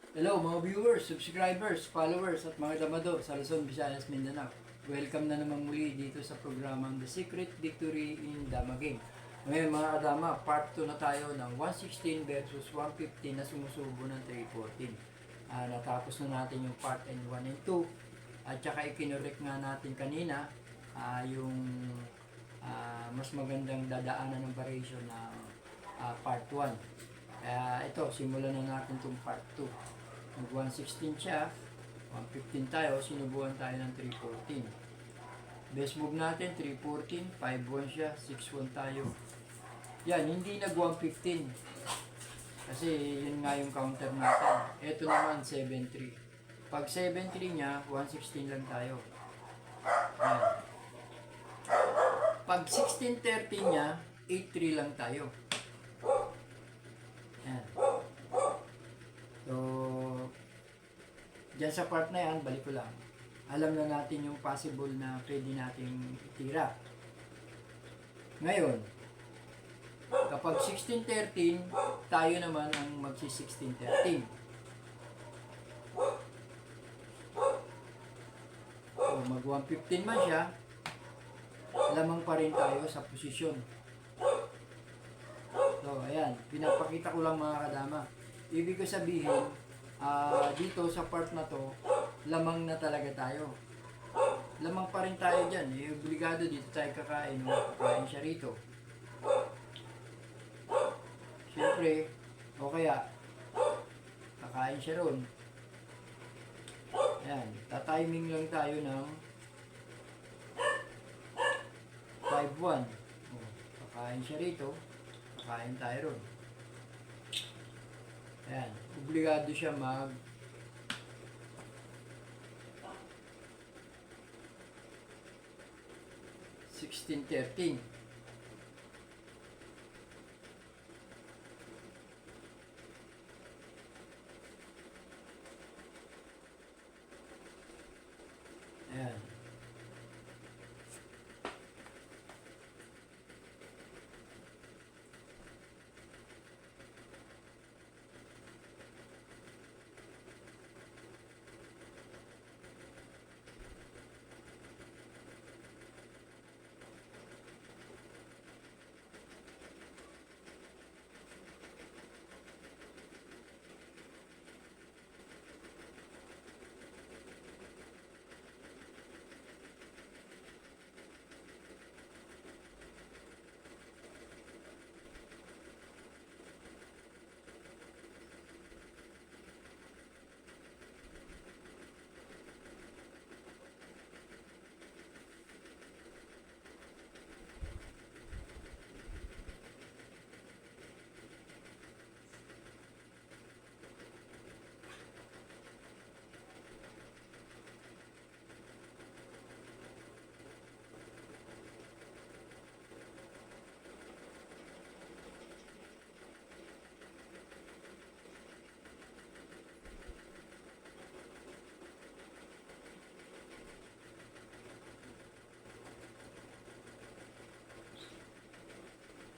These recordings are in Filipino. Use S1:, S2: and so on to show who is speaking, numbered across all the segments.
S1: Hello mga viewers, subscribers, followers at mga damador sa Luzon, Visayas, Mindanao. Welcome na naman muli dito sa programang The Secret Victory in Dama Game. Ngayon mga kadama, part 2 na tayo ng 116 versus 115 na sumusubo ng 314. Natapos na natin yung part 1 and 2 at saka ikinorek nga natin kanina yung mas magandang dadaanan ng variation ng part 1. Kaya ito, simulan na natin itong part 2. Mag 116 siya, 115 tayo, sinubukan tayo ng 314. Best move natin, 314, 5-1 siya, 6-1 tayo. Yan, hindi nag 115. Kasi yun nga yung counter natin. Ito naman, 7-3. Pag 7-3 niya, 116 lang tayo. Yan. Pag 16-13 niya, 8-3 lang tayo. Yan. So, dyan sa part na yan, balik ko lang. Alam na natin yung possible na pwede nating itira. Ngayon, kapag 16-13, tayo naman ang magsi-16-13. So, mag 115 man siya, lamang pa rin tayo sa posisyon. So, ayan, pinapakita ko lang mga kadama. Ibig ko sabihin, dito sa part na to, lamang na talaga tayo. Lamang pa rin tayo dyan. Obligado dito tayo kakain. Kakain siya rito. Siyempre, o kaya, kakain siya ron. Ayan, tatiming lang tayo ng 5-1. Kakain siya rito. Kakain tayo ron. Ayan, obligado siya mag 16-13. Ayan.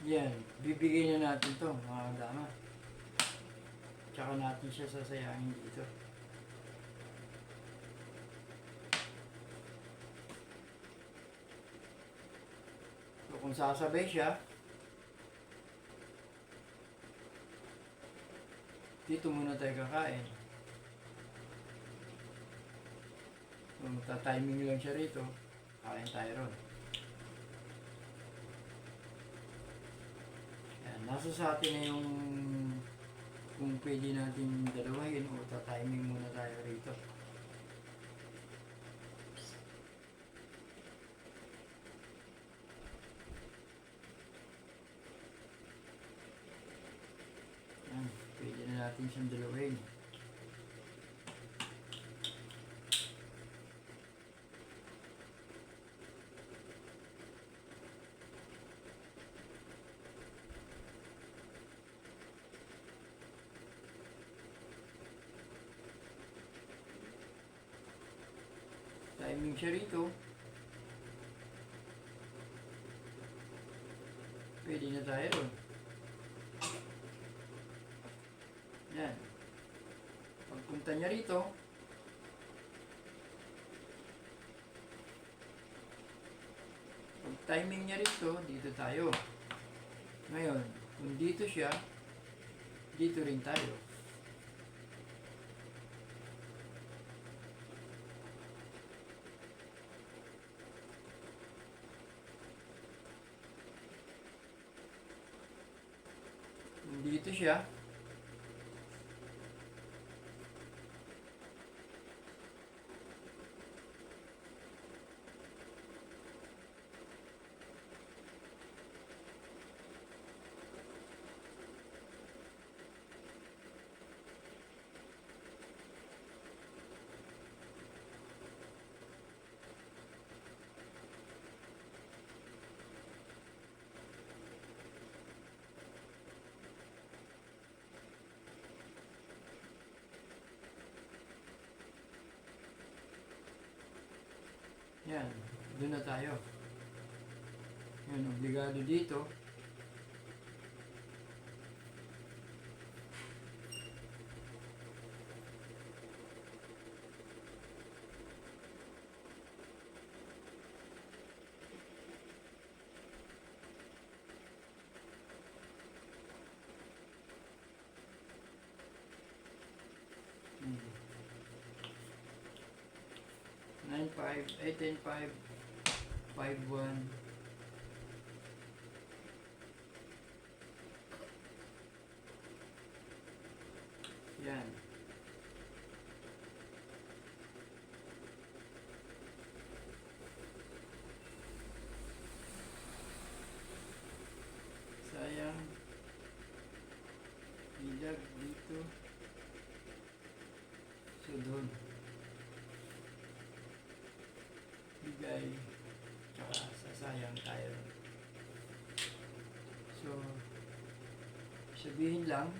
S1: Yan, bibigyan na natin to mga kadama. Tsaka natin siya sasayangin dito. So kung sasabay siya, dito muna tayo kakain. So magta-timing lang siya rito, kain tayo ron. Nasa sa atin na yung kung pwede natin dalawahin o ta-timing muna tayo rito. Yan, pwede na natin siyang dalawahin. Timing siya rito. Pwede na tayo ron. Yan. Pag Punta niya rito. Pag timing niya rito, dito tayo. Ngayon, kung dito siya, dito rin tayo. Kung dito siya, yan, doon na tayo. Yan, obligado dito. Hmm. 9.5, 8.5, 5.1. Yan. Sayang. Ilag dito. So, doon. Bigay. Tsaka sasayang tayo. So, sabihin lang,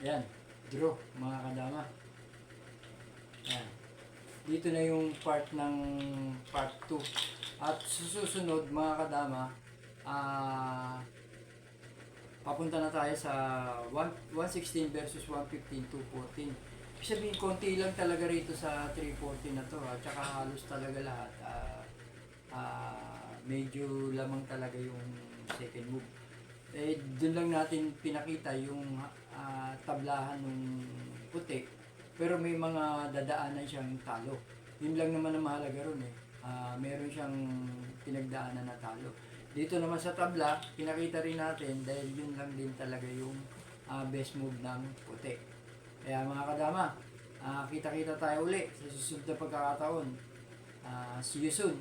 S1: ayan, draw mga kadama. Ayan. Dito na yung part 2. At susunod mga kadama, papunta na tayo sa 116 versus 115, 214. Ibig sabihin, konti lang talaga rito sa 314 na to. At saka halos talaga lahat. Medyo lamang talaga yung second move. Eh, dun lang natin pinakita yung tablahan ng puti. Pero may mga dadaanan siyang talo. Yun lang naman ang mahalaga ron eh. Meron siyang pinagdaanan na talo. Dito naman sa tabla, pinakita rin natin dahil yun lang din talaga yung best move ng puti. Kaya mga kadama, kita-kita tayo uli sa susunod na pagkakataon. See you soon.